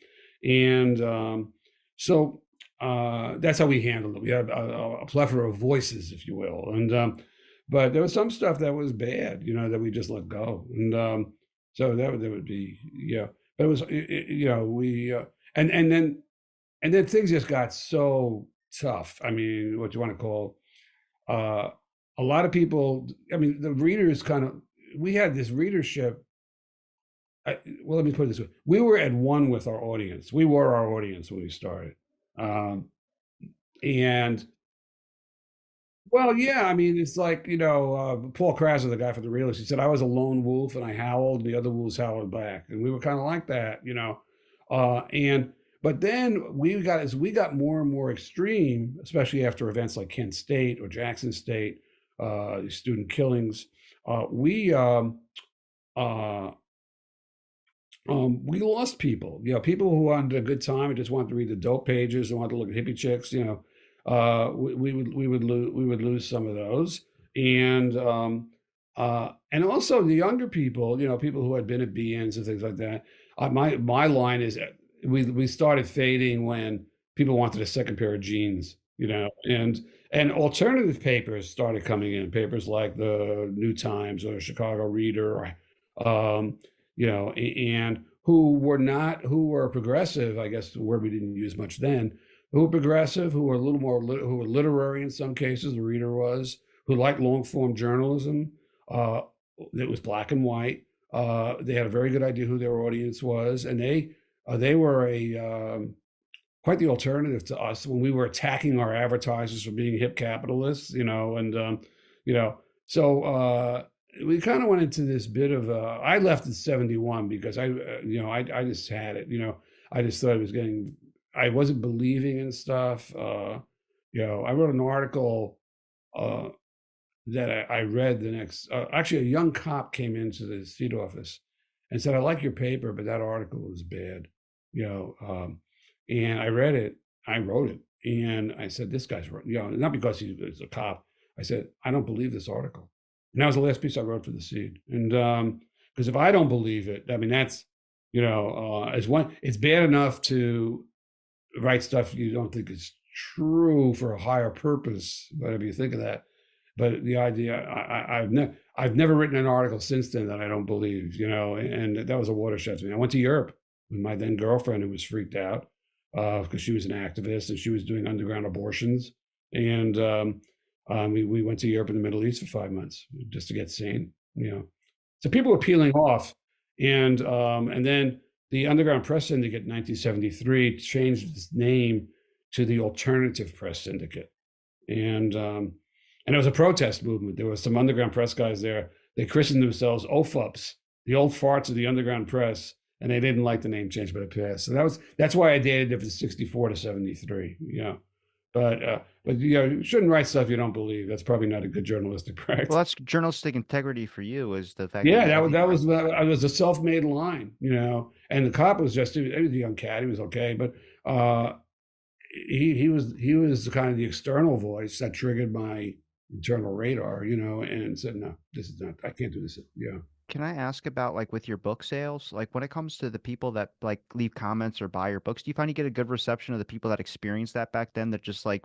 And so that's how we handled it. We had a plethora of voices, if you will. But there was some stuff that was bad, that we just let go. So that would be, yeah. But it was, we, and then things just got so tough. I mean, what you want to call, a lot of people, I mean, the readers we had this readership. Well, let me put it this way. We were at one with our audience. We were our audience when we started. And well, yeah, I mean, it's like, Paul Krasner, the guy from the Realists, he said, I was a lone wolf and I howled and the other wolves howled back. And we were kind of like that, but then as we got more and more extreme, especially after events like Kent State or Jackson State, student killings, we lost people, people who wanted a good time and just wanted to read the dope pages and wanted to look at hippie chicks, we would lose some of those. And also the younger people, people who had been at BNs and things like that. My line is we started fading when people wanted a second pair of jeans, and alternative papers started coming in, papers like the New Times or Chicago Reader, and who were progressive, I guess the word we didn't use much then, who were progressive, who were a little more, who were literary in some cases, the Reader was, who liked long form journalism. That was black and white. They had a very good idea who their audience was, and they were quite the alternative to us when we were attacking our advertisers for being hip capitalists, So we kind of went into this bit of. I left in '71 because I just had it. I just thought it was getting. I wasn't believing in stuff. I wrote an article that I read the next. Actually, a young cop came into the seat office and said, "I like your paper, but that article is bad." And I read it. I wrote it, and I said, "This guy's right." Not because he was a cop. I said, "I don't believe this article." And that was the last piece I wrote for the Seed. And because if I don't believe it, I mean that's it's bad enough to write stuff you don't think is true for a higher purpose, whatever you think of that. But the idea, I've never written an article since then that I don't believe, and that was a watershed to me. I went to Europe with my then girlfriend, who was freaked out because she was an activist and she was doing underground abortions. And we went to Europe and the Middle East for 5 months just to get sane, So people were peeling off, and then the Underground Press Syndicate in 1973 changed its name to the Alternative Press Syndicate, and it was a protest movement. There were some underground press guys there. They christened themselves OFUPs, the old farts of the underground press, and they didn't like the name change, but it passed. So that's why I dated it from '64 to '73. But you know, you shouldn't write stuff you don't believe. That's probably not a good journalistic Well, practice. that's journalistic integrity for you is the fact that Yeah, you believe right. that was a self-made line, you know. And the cop was just he was a young cat, he was okay, but uh, he was the kind of the external voice that triggered my internal radar, you know, and said, no, this is not. I can't do this. Yeah. Can I ask about, like, with your book sales? Like, when it comes to the people that, like, leave comments or buy your books, do you find you get a good reception of the people that experienced that back then that just, like,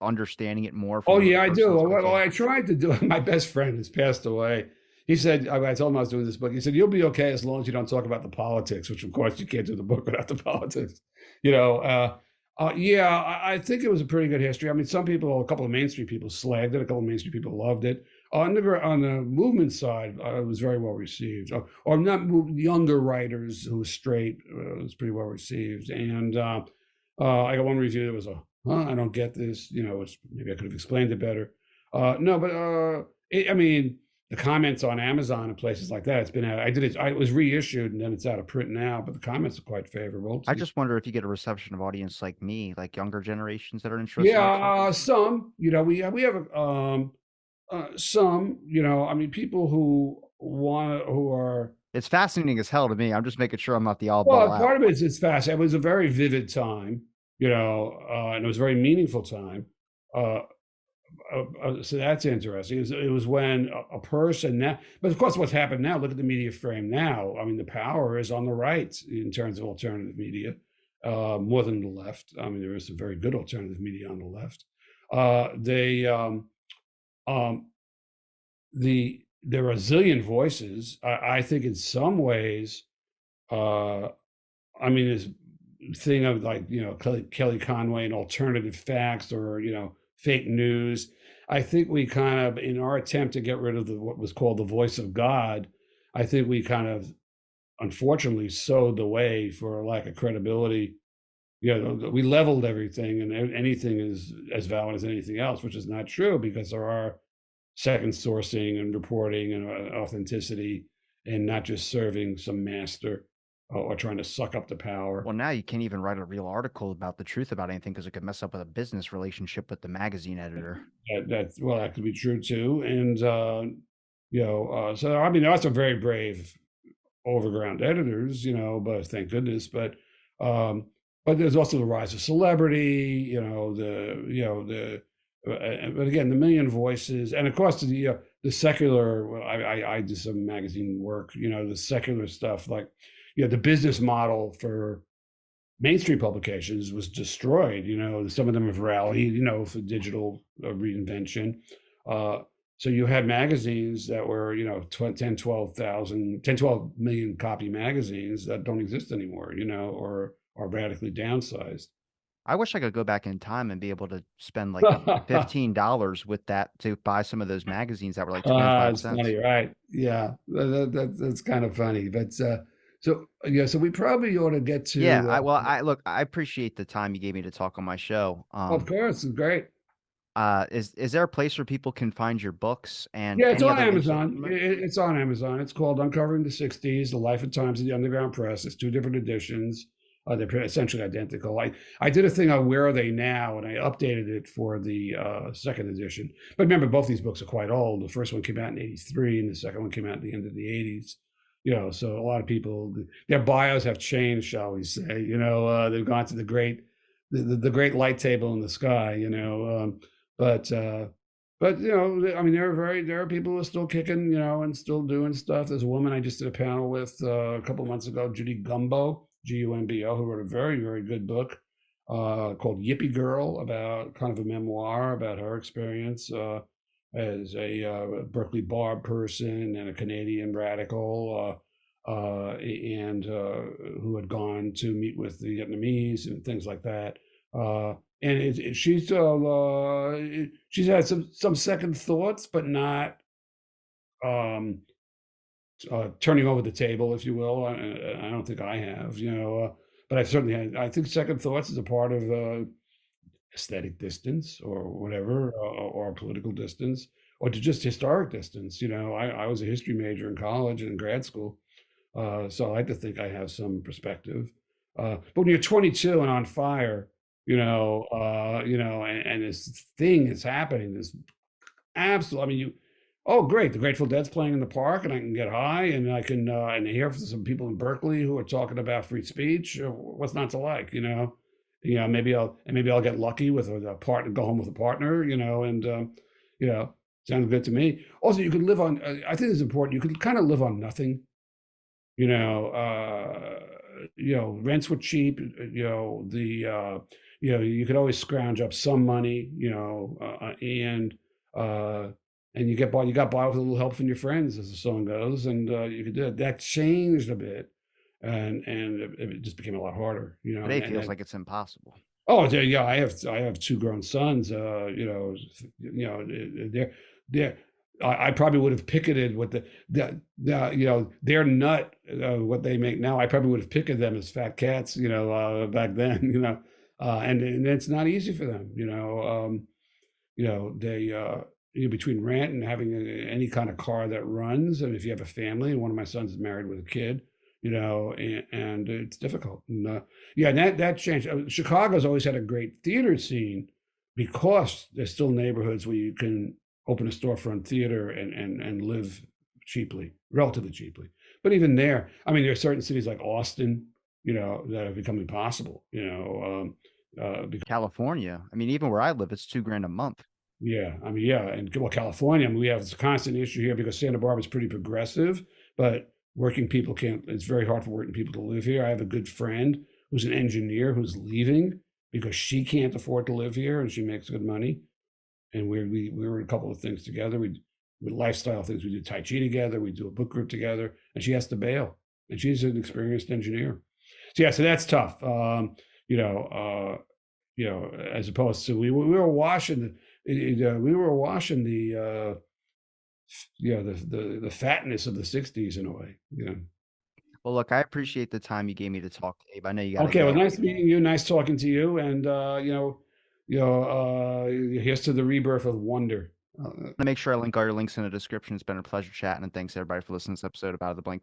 understanding it more Oh from a yeah, I do. personal Well, standpoint? I tried to do it. My best friend has passed away. He said, I told him I was doing this book. He said, "You'll be okay as long as you don't talk about the politics." Which, of course, you can't do the book without the politics. You know. Yeah, I think it was a pretty good history. I mean, some people, a couple of mainstream people slagged it. A couple of mainstream people loved it. On the movement side, it was very well received. Or not younger writers who were straight. It was pretty well received. And I got one review that was a I don't get this. You know, which maybe I could have explained it better. No, but I mean, the comments on Amazon and places like that. It's been out. I did it. It was reissued and then it's out of print now. But the comments are quite favorable. I just wonder if you get a reception of audience like me, like younger generations that are interested Yeah, in your stuff. some. You know, we have some. You know, I mean, people who want who are It's fascinating as hell to me. I'm just making sure I'm not the oddball well. out. Part of it is it's fast. It was a very vivid time. You know, and it was a very meaningful time. Uh, so that's interesting. It was when a person now, but of course, what's happened now? Look at the media frame now. I mean, the power is on the right in terms of alternative media, more than the left. I mean, there is some very good alternative media on the left. They um, there are a zillion voices. I think in some ways, uh, I mean, this thing of like, you know, Kelly Conway and alternative facts or, you know, fake news. I think we kind of, in our attempt to get rid of what was called the voice of God, I think we kind of unfortunately sowed the way for a lack of credibility. You know, we leveled everything and anything is as valid as anything else, which is not true because there are second sourcing and reporting and authenticity and not just serving some master or trying to suck up the power. Well, now you can't even write a real article about the truth about anything because it could mess up with a business relationship with the magazine editor. That's well, that could be true too. And you know, so I mean, there are some very brave overground editors, you know, but thank goodness. Um, but there's also the rise of celebrity, but again, the million voices, and of course the secular. Well, I did some magazine work, you know, the secular stuff, like you know, the business model for mainstream publications was destroyed. You know, some of them have rallied, you know, for digital reinvention. Uh, so you had magazines that were, you know, 12 million copy magazines that don't exist anymore, you know, or are radically downsized. I wish I could go back in time and be able to spend like $15 with that to buy some of those magazines that were like 25 It's funny, cents. right? Yeah, that's kind of funny. But so yeah, so we probably ought to get Yeah, to. I look, I appreciate the time you gave me to talk on my show. Of course, it's great. Is there a place where people can find your books and Yeah, it's any on other links you Amazon. promote? It's on Amazon. It's called Uncovering the Sixties: The Life and Times of the Underground Press. It's two different editions. They're essentially identical. I did a thing on Where Are They Now, and I updated it for the second edition. But remember, both these books are quite old. The first one came out in '83, and the second one came out at the end of the '80s. You know, so a lot of people, their bios have changed, shall we say? You know, they've gone to the great light table in the sky. You know, but but you know, I mean, there are people who are still kicking, you know, and still doing stuff. There's a woman I just did a panel with a couple of months ago, Judy Gumbo, Gumbo, who wrote a very good book called Yippee Girl, about kind of a memoir about her experience as a Berkeley Bar person and a Canadian radical. And who had gone to meet with the Vietnamese and things like that. And she's had some second thoughts, but not um, turning over the table, if you will. I don't think I have, you know, but I've certainly had. I think second thoughts is a part of aesthetic distance or whatever, or political distance, or to just historic distance. You know, I was a history major in college and in grad school, so I like to think I have some perspective. But when you're 22 and on fire, and this thing is happening, this absolute, I mean, oh, great, the Grateful Dead's playing in the park, and I can get high, and I can, and hear from some people in Berkeley who are talking about free speech. What's not to like, you know? Maybe I'll get lucky with a partner, go home with a partner, and you know, sounds good to me. Also, you could live on. I think it's important. You could kind of live on nothing. Rents were cheap. You could always scrounge up some money. Uh, and you got by with a little help from your friends, as the song goes, and you could do it. That changed a bit, and it just became a lot harder. Today feels like it's impossible. Oh, yeah, I have 2 grown sons, they're I probably would have picketed what their nut, what they make now, I probably would have picketed them as fat cats, back then, and it's not easy for them, they, between rent and having any kind of car that runs, and if you have a family, and one of my sons is married with a kid, and it's difficult. And yeah, and that changed. Chicago's always had a great theater scene because there's still neighborhoods where you can open a storefront theater and live cheaply, relatively cheaply. But even there, I mean, there are certain cities like Austin, that have become impossible. Because California, I mean, even where I live, it's 2 grand a month. yeah, I mean, yeah, and well, California, I mean, we have this constant issue here because Santa Barbara is pretty progressive, but working people can't. It's very hard for working people to live here. I have a good friend who's an engineer who's leaving because she can't afford to live here and she makes good money. And we were in a couple of things together. We lifestyle things. We do Tai Chi together. We do a book group together, and she has to bail. And she's an experienced engineer. So yeah, so that's tough. You know, as opposed to we were washing we were washing the fatness of the '60s in a way. Well, look, I appreciate the time you gave me to talk, Abe. I know you gotta Okay, well, go. nice meeting you. Nice talking to you. And here's to the rebirth of wonder. To make sure I link all your links in the description. It's been a pleasure chatting, and thanks everybody for listening to this episode of Out of the Blank